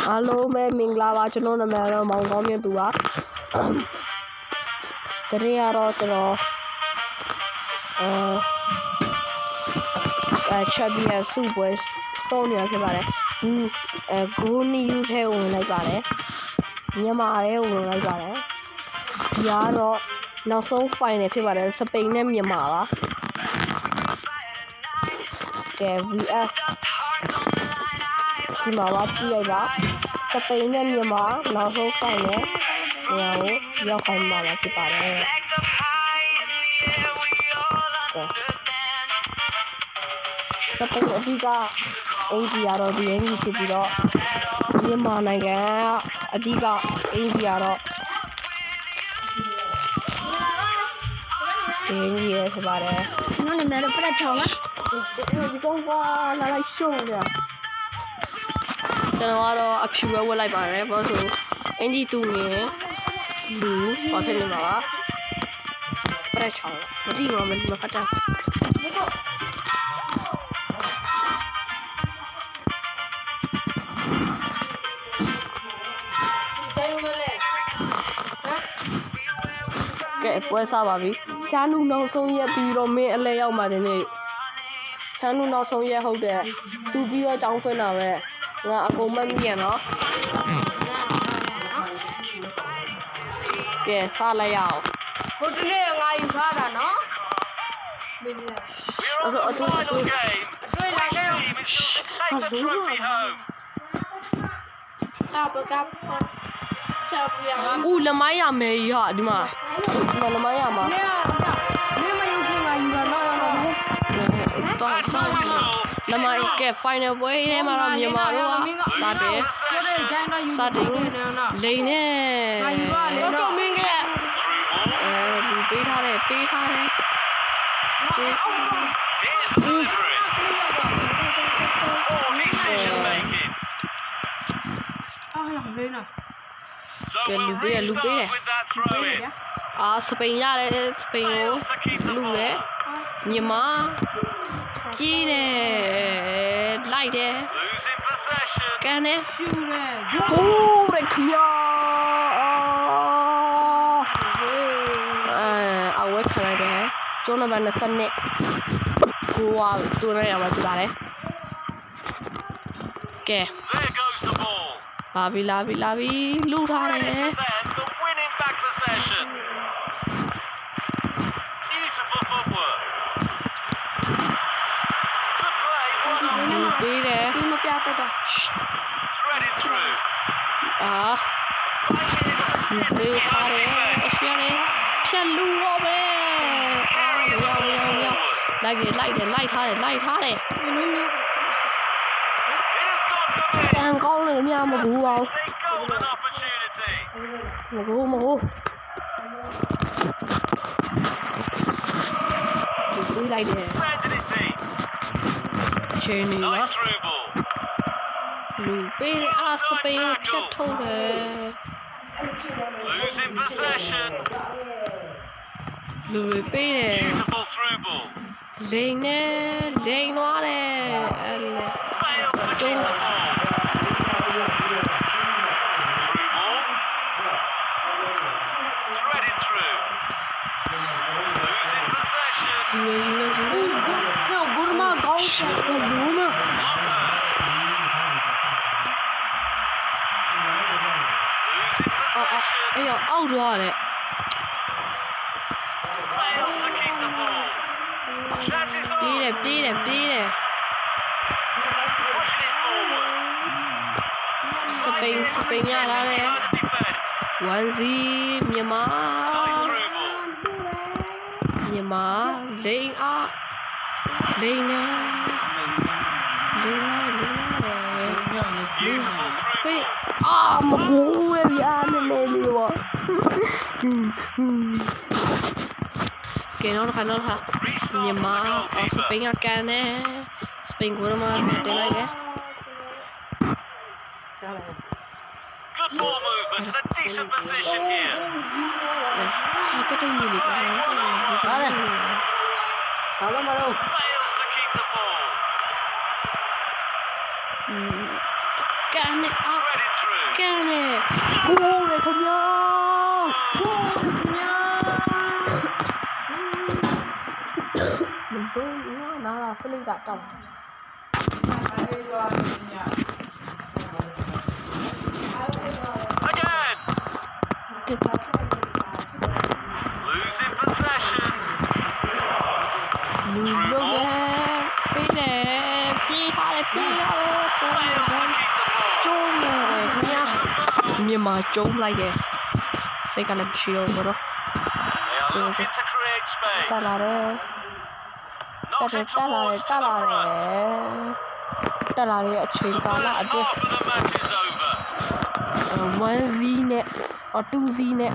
အားလုံးပဲမင်္ဂလာပါကျွန်တော်နာမည်တော့မောင်ကောင်းမြတ်သူပါတရေရတော့ကျွန်တော်ချက်ဘီယံစုပွဲစုံနေရဖြစ်ပါတယ်ဂိုးနီယူထဲဝင်လိုက်ပါတယ်မြန်မာထဲဝင်လိုက်ပါတယ်ဒီကတော့နောက်ဆုံး final ဖြစ်ပါတယ်စပိန်နဲ့မြန်မာပါကဲ VS ဒီမှာပါကြည့်လိုက်ပါစပိန်နဲ့မြန်မာနောက်ဆုံး final နေရာကိုရောက်ခိုင်းမှာဖြစ်ပါတယ်စပိန်အဓိကအင်ဂျီကတော့ဒီအင်ဂျီဖြစ်ပြီးတော့မြန်မာနိုင်ငံအဓိကအင်ဂျီကတော့ဒီအင်ဂျီရဖြစ်ပါတယ်那你们都不来抢了？ဒီကောင်ကလာလိုက်ရှုံးနေတာကျွန်တော်ကတော့အဖြူပဲဝတ်လိုက်ပါတယ်ဘာလို့ဆိုအင်ဂျီတူနေလူဘာဖြစ်နေမှာပါပြတ်ချောင်းမတိရောမဖတ်တာကဲပွဲစားပါပြီရှားနုနောက်ဆုံးရက်ပြီးတော့မင်းအလဲရောက်မှဒီနေ့ရှားနုနောက်ဆုံးရက်ဟုတ်တယ်သူပြီးတော့ကြောင်းဖွင့်တာပဲငါအကုန်မမြင်တော့ကဲစားလိုက်ရအောင်ဟိုတနေ့ငါယူထားတာနော်အဲ့ဆိုအတူတူတွေ့လာခဲ့အောင်ပကပ်ချက်ပြရဦးလမိုင်းရမယ်ကြီးဟာဒီမှာလမိုင်းရမှာမင်းမယူခင်ငါယူတာတော့ရမှာတော့လမိုင်းကဲ final ပွဲထဲမှာတော့မြန်မာတို့ကစားတယ်လိန်နဲ့တော့မင်းကလူပေးထားတယ်ကဲလူပေးတယ်စပိန်ရတယ်စပိန်ကိုလူနဲ့မြန်မာကြီးတယ်လိုက်တယ်ကန်တယ်ရှူတယ်ဟိုးရခမအဝဲခလိုက်တယ်ကျောင်းနံပါတ်20နဲ့ကိုကတူနေရမှာဖြစ်ပါတယ်ကဲလာပြီလူထားတယ်ပေးတယ်ဒီမပြတတ်တာပေးထားတယ်အရှင်းလေးဖြတ်လူတော့ပဲမရောက်လိုက်ထားတယ်တန်ကောင်းလေမြမဘူးပါဘူးမဟုတ်ပေးလိုက်တယ်ချင်းနေပါလူပေးစပိန်ဖြတ်ထုတ်တယ်လူပေးတယ်လိန်သွားတယ်ကျုံးယူလေဟဲ့ဂိုးမကောင်းတယ်လူမအေးအောက်သွားတယ်ပြေးတယ်စပိန်ရလာတယ်1-0မြန်မာလိန်နေပေးမကူရဗျာနည်းလေးပေါ့ကဲတော့ခါမြန်မာစပိန်ကကန်တယ်စပိန်ကိုတော့မှတင်လိုက်တယ်Good ball movement and a decent position here. တက်နေလေပါမလို့ fails to keep the ball. ကန်နေ ကတောက် Again. ကစ် Losing possession. လူလုံးရဲ့ပေးတယ်ပြေးထားတယ်ပြေးထားတယ် Fails to keep the ball. ကျုံးတယ်ခင်ဗျာမြန်မာကျုံးလိုက်တယ်စိတ်ကလည်းမရှိတော့ဘူးတော့ They are looking to create space. တက်လာတယ် Knocks it တက်လာ towards တ to က်လာ the တယ် front. တက်လာတဲ့အချိန်ကာလ First အတွင်း half of the match is over. 1Z နဲ့ 2Z နဲ့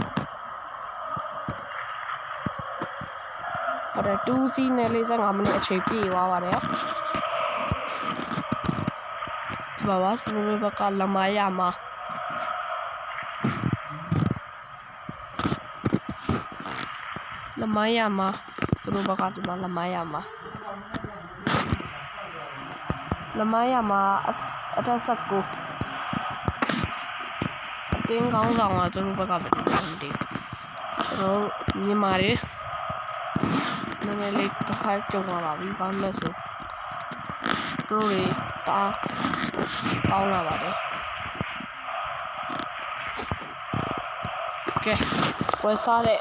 ဟုတ်တယ် 2Z နဲ့45မိနစ်အချိန်ပြည့်သွားပါတယ်ဒီမှာပါကျွန်တော်တို့ဘက်ကလမရမှာလမရမှာသူတို့ဘက်ကဒီမှာလမရမှာလမရမှာအတက်ဆက်ကိုအတင်းကောင်းဆောင်ကသူတို့ဘက်ကပဲဒီကျွန်တော်မြန်မာတွေနည်းနည်းလေးတစ်ခါကြုံလာပါပြီဘာလို့လဲဆိုသူတို့တွေတာကောင်းလာပါတယ်ကဲဝယ်စားတဲ့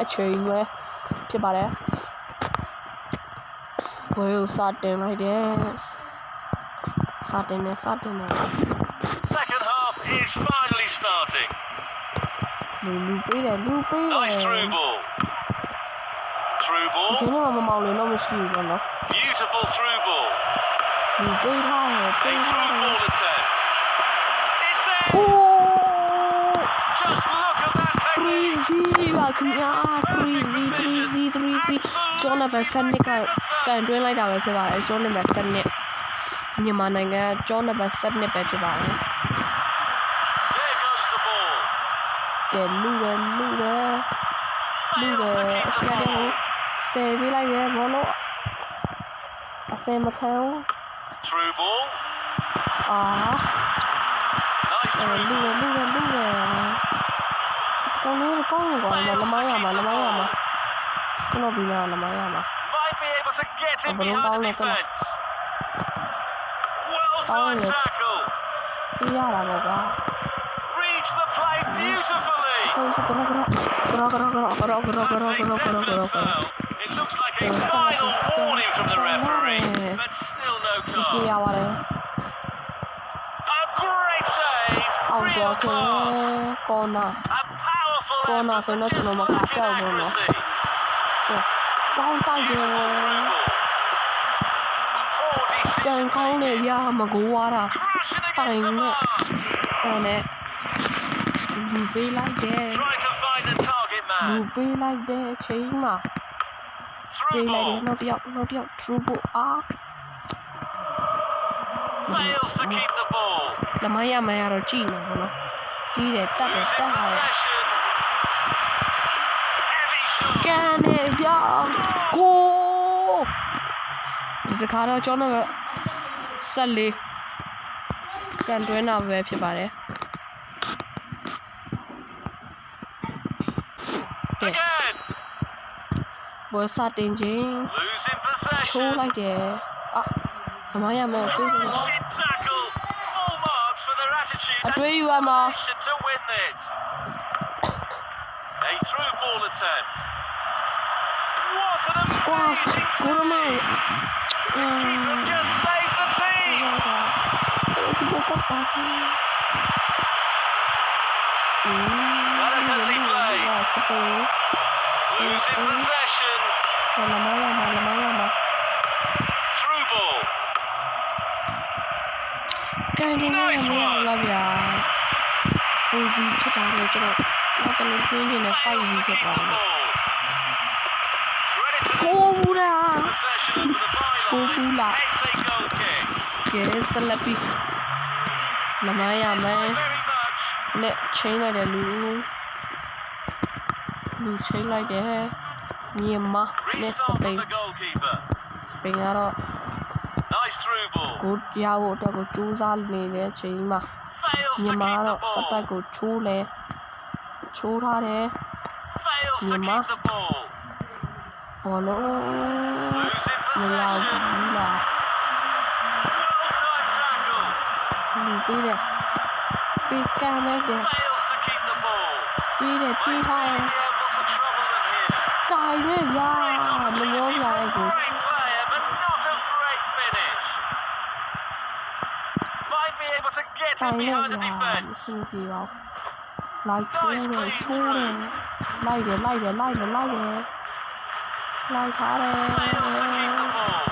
အချိန်ပဲဖြစ်ပါတယ်ဘယ်လိုစတင်လိုက်တယ်စတင်နေ Second half is finally starting. လူပေးတယ် Nice through ball. Through ဒီ ball. နေ့မှမမောင်လို့တော့မရှိဘူးပေါ့နော် Beautiful through ball. လူပေးထားတယ် A ပေးထား through တယ် ball attempt. It's in. အိုး Just look at that technique. 3Z ပါခင်ဗျာ 3Z ကျောင်းနံပါတ်7ကကန်တွင်းလိုက်တာပဲဖြစ်ပါတယ်ကျောင်းနံပါတ်7မြန်မာနိုင်ငံကျောင်းနံပါတ်7ပဲဖြစ်ပါတယ် There goes the ball. ကဲလူတယ် Fails to keep အ the စရတယ် ball. ဆယ်ပေးလိုက်တယ်ဘောလုံးအစင်မခံဘူး Through ball. အာ Nice through လူ ball. ကောင်းနေကွာလမရမှာကျွန်တော်ပြီးတော့လမရမှာ Might be able to get in Balloon behind down the there, come on. defence. Well timed Down there. tackle. ပြီးရတာပေါ့ကွာ Reads the play beautifully. ဆိုစကတော့ That's a definite foul. It looks like a final warning from the referee, but still no ကြည့် card. ရပါတယ် A great save. အောက်တော့ Real class. ကောနာ A powerful Corner, effort, so but not just to know what lacking happened, no. accuracy. ကောင်းတိုက်တယ် Beautiful through ball. Poor ကြံ decision ကောင်းနေ making. ပြမကိုွားတာ Crashing against the Fine, mark. ဟိုနဲ့လူပေးလိုက်တယ် Trying to find the target လူ man. ပေးလိုက်တဲ့အချိန်မှာ Through ပေးလိုက်တယ် ball. နောက်တစ်ယောက် true ball အာ Fails to keep the ball. လမရမရတော့ကြည့်နေဘောနော်ကြည့်တယ်တက်တယ် Losing တက်လာတယ် possession. Heavy shot. ကန်နေကြကိုဒီတစ်ခါတော့ကျွန်တော်ဆက်လေးကန်တွင်းတာပဲဖြစ်ပါတယ်ကဲ Again. ဘောစတင်ချင်း Losing ချိုး possession. လိုက်တယ်အာလမရမယ်ပြေးတယ် Chin tackle. Full marks for their attitude I and do you, Emma. determination to win this. A through ball attempt. What an ကွာ amazing ကိုရမိုင် save. Keeper just saved the team. စပင်း Losing possession. လမရမှာ Through ball. ကန်တင်မရမရလားဗျာဖူစီဖြစ်တာလေကျွန်တော်တော့တလုံးတွင်းနေနဲ့ Fails 5 စီ to ဖြစ် keep သွား the တယ် ball. Credit to ကိုဘူးလား possession for the Cô Bú byline. Lạc. Hence a goal kick. ကဲဆက်လက်ပြီးလမရမယ် Very much. နဲ့ချိန်လိုက်တယ်လူချိန်လိုက်တယ်မြန်မာနဲ့စ Restart ပိ from န် the goalkeeper. စပိန်ကတော့ Nice through ball. ကိုရဖို့အတွက်ကိုစူးစမ်းနေတဲ့အချိန်မှာ Fails မြ to န်မာ keep ကတော့ the စက်တက် ball. ကိုချိုးထားတယ် Fails to Myanmar. keep the ball. ဘောလုံး Losing မရောက်ဘူးလား Well-timed tackle. ပြီးတယ်ပြီးကန်လိုက်တယ် Fails to keep the ball. ပြီးတယ်ပြီးထားတယ် Be able to trouble them here. တိုင်နဲ့ဗျာ Great မပြော opportunity ပြ for ရဲ a ကို great player, but not a great finish. Might be able to get တို him င်နဲ့ behind the ဗျာ defence. အဆင်ပြေပါလိုက်ချိုးတယ်ချိုးတယ်လိုက်တယ်လိုက်တယ်လိုက်တယ်လိုက်တယ်လိုက်ထားတယ် Fails to keep the ball.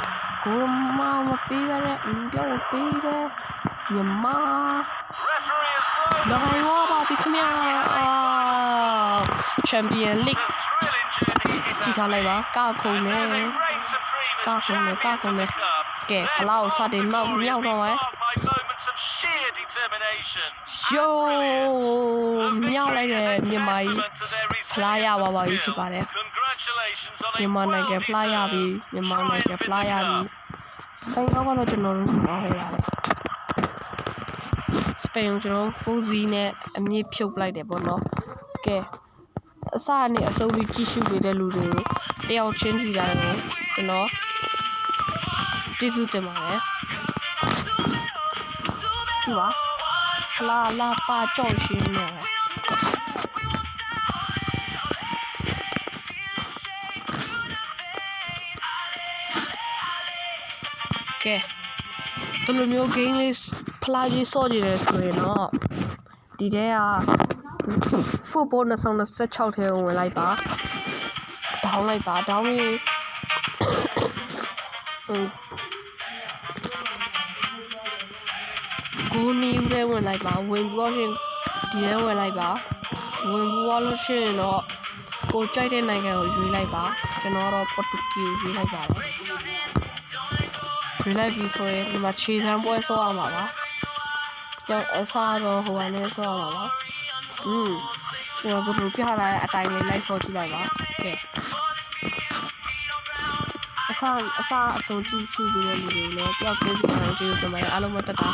ကိုမမပေးရတဲ့ပြောပေးတယ်မြန်မာ Referee has blown လော the င်ဝါ whistle. ပါပြီခင်ဗျာချန်ပီယံလိဂ် The thrilling journey is ကြည့်ထားလိုက်ပါကခုံ and နေ now they reign supreme as Các con này, các champions con of này. the cup. Kìa, Their Palau path sao to đến mà glory nhau has been đâu ấy. marked by moments of sheer determination and ယို brilliance. The မြောက်လိုက် victory တယ် is a မြန်မာကြီး testament to their ဖလားရ resilience ပါ and ပါပြီဖြစ် skill. ပါတယ် Congratulations on a မြန်မာနိုင်ငံဖလားရပြီ well-deserved မြန်မာနိုင်ငံ triumph ဖ in လား the ရပြီ cup. စပိန်ကတော့ကျွန်တော်တို့ပြောခဲ့ရတယ်စပိန်ကိုကျွန်တော်4-0နဲ့အမြင့်ဖြုတ်လိုက်တယ်ပေါ့နော်ကဲအစနဲ့အဆုံးထိကြည့်ရှုနေတဲ့လူတွေကိုတယောက်ချင်းစီတိုင်းကိုကျွန်တော်ကျေးဇူးတင်ပါတယ်ကြည့်ပါဖလားလာပါကြောက်ရှင်းနေတယ်ကဲဒီလိုမျိုး game လေးဖလားကြီးစော့ကြည့်တယ်ဆိုရင်တော့ဒီထဲက football 2026ထဲကိုဝင်လိုက်ပါဒေါင်းလိုက်ပါဒေါင်းပြီးကိုနီဦးထဲဝင်လိုက်ပါဝင်ပြီးတော့ရှင်ဒီထဲဝင်လိုက်ပါဝင်ပြီးတော့လို့ရှိရင်တော့ကိုကြိုက်တဲ့နိုင်ငံကိုရွေးလိုက်ပါကျွန်တော်တော့ပေါ်တူဂီကိုရွေးလိုက်ပါတယ်ရွေးလိုက်ပြီးဆိုရင်ဒီမှာခြေစမ်းပွဲဆော့ရမှာပါကျောင်းအစားတော့ဟိုကနေဆော့ရမှာပါကျွန်တော်တို့ပြထားတဲ့အတိုင်းလေးလိုက်ဆော့ကြည့်လိုက်ပါကဲအစားအဆုံးကြည့်ရှုပြီးတဲ့လူတွေလည်းတယောက်ချင်းစီတိုင်းကျေးဇူးတင်ပါတယ်အားလုံးပဲတက်တာ